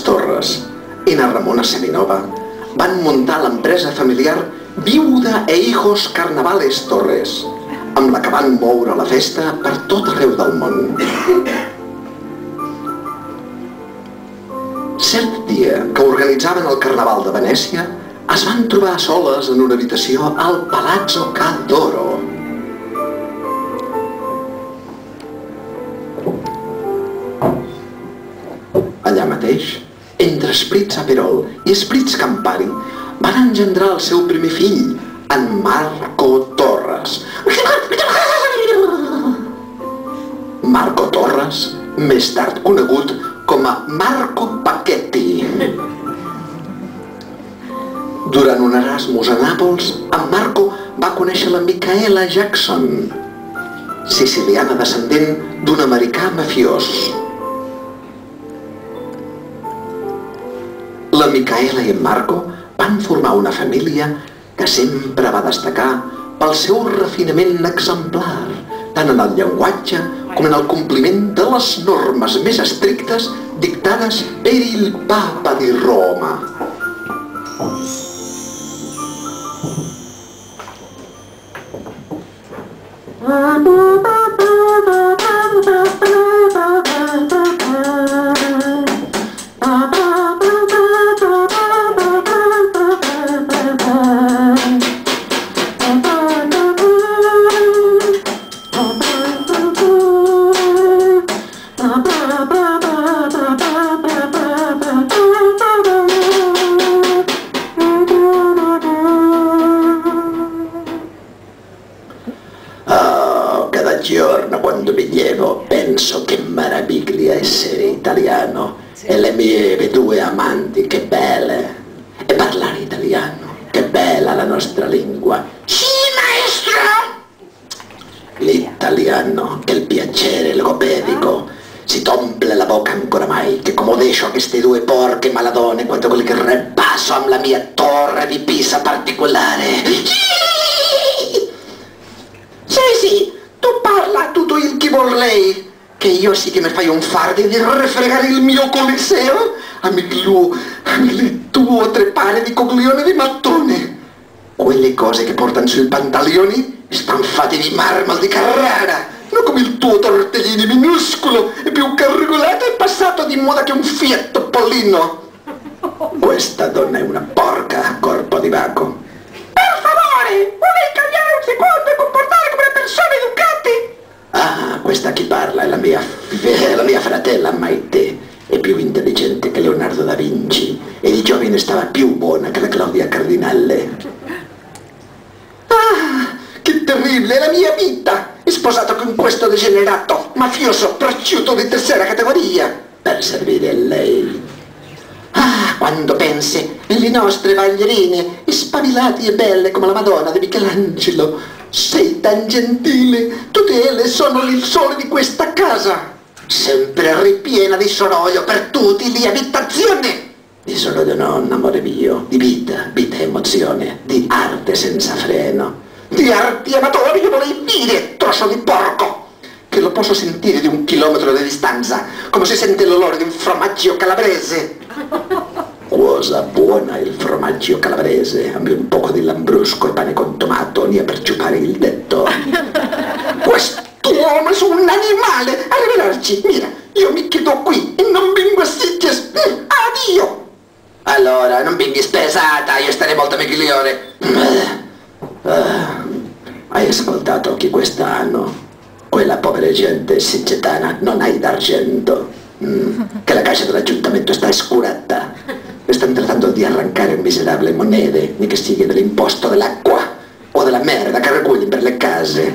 Torres i na Ramona Seminova van muntar l'empresa familiar Viuda e Hijos Carnavales Torres, amb la que van moure la festa per tot arreu del món. Cert dia que organitzaven el Carnaval de Venècia, es van trobar soles en una habitació al Palazzo Ca d'Oro. Allà mateix, entre esprits Aperol i esprits Campari, van engendrar el seu primer fill, en Marco Torres. Marco Torres, més tard conegut com a Marco Pacchetti. Durant un Erasmus a Nàpols, en Marco va conèixer la Micaela Jackson, siciliana descendent d'un americà mafiós. La Micaela i en Marco van formar una família que sempre va destacar pel seu refinament exemplar, tant en el llenguatge com en el compliment de les normes més estrictes dictades per il Papa di Roma. Giorno quando mi llevo penso che meraviglia essere italiano e le mie due amanti, che belle, e parlare italiano, che bella la nostra lingua. Sì, maestro! L'italiano, che il piacere logopedico, si tomple la bocca ancora mai, che come deixo queste due porche maladone quanto quelli che repasso amb la mia torre di Pisa particolare. Sì, tu parla tutto il che vuol lei, che io sì che mi fai un fardo di refregare il mio coliseo, amico tuo trepare di coglione di mattone. Quelle cose che portano sui pantalioni stanno fatte di marmo di Carrara, non come il tuo tortellini minuscolo e più carregolato e passato di moda che un Fiat Topolino. Questa donna è una porca, corpo di vaco. Per favore, un italiano si può comportare come persone educate? Ah, questa chi parla è la mia fratella Maite, è più intelligente che Leonardo da Vinci e di giovane stava più buona che la Claudia Cardinale. Ah, che terribile, è la mia vita! È sposato con questo degenerato, mafioso, prosciutto di terza categoria, per servire a lei. Ah, quando pensi, le nostre ballerine, spabilate e belle come la Madonna di Michelangelo, sei tan gentile, tutte elle sono il sole di questa casa, sempre ripiena di soroglio per tutti di abitazione. Di soroglio non, amore mio, di vita e emozione, di arte senza freno, di arti amatori che volevi dire, trosso di porco, che lo posso sentire di 1 chilometro di distanza, come si sente l'olore di un formaggio calabrese. Cosa buona il formaggio calabrese, anche un poco di lambrusco e pane con tomato, nia per ciupare il detto. Quest'uomo è un animale, arrivederci, mira, io mi chiedo qui e non vengo a Sitges, addio! Allora, non vengi spesata, io starei molto migliore. Hai ascoltato che quest'anno quella povera gente siciliana non hai d'argento, che la cassa dell'aggiuntamento sta scurata e stanno trattando di arrancare miserabili monete, né che sia dell'imposto dell'acqua o o della merda che raccogli per le case.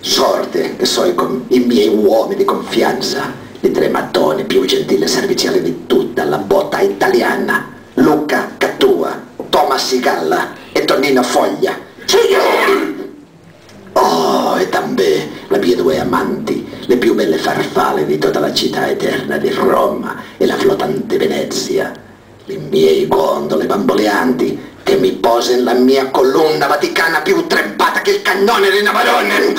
Sorte che so con i miei uomini di confianza, i tre mattoni più gentili e serviziali di tutta la botta italiana, Luca Cattua, Thomas Sigalla e Tonino Foglia. Signori! Oh, e també le mie due amanti, le più belle farfalle di tutta la città eterna di Roma e la flottante Venezia, le miei gondole bamboleanti che mi posa in la mia colonna vaticana più trempata che il cannone di Navarone.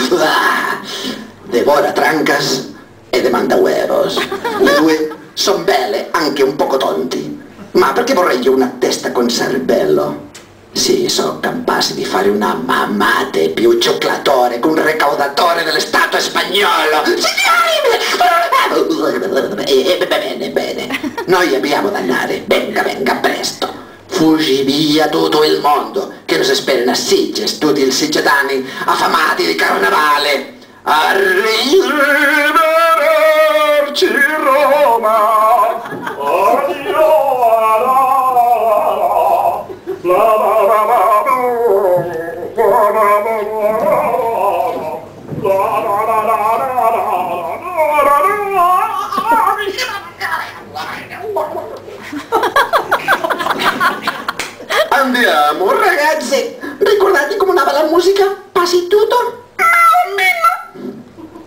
Devora trancas e demanda huevos. Le due son belle, anche un poco tonti, ma perché vorrei io una testa con cervello? Sì, sono capace di fare una mamate più cioccolatore che un recaudatore dello Stato spagnolo. Signori! Bene, bene. Noi abbiamo da andare. Venga, venga, presto. Fuggi via tutto il mondo, che non si spera a Sitges, tutti i siciliani affamati di carnevale. Arrivederci Roma. Andiamo ragazzi, ricordate come andava la musica? Passi tutto?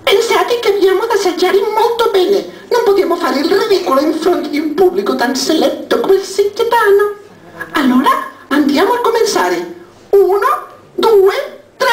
Pensate che abbiamo da assaggiare molto bene, non possiamo fare il ridicolo in fronte di un pubblico tan seletto come il siciliano. Allora andiamo a cominciare. 1, 2, 3.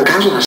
Carla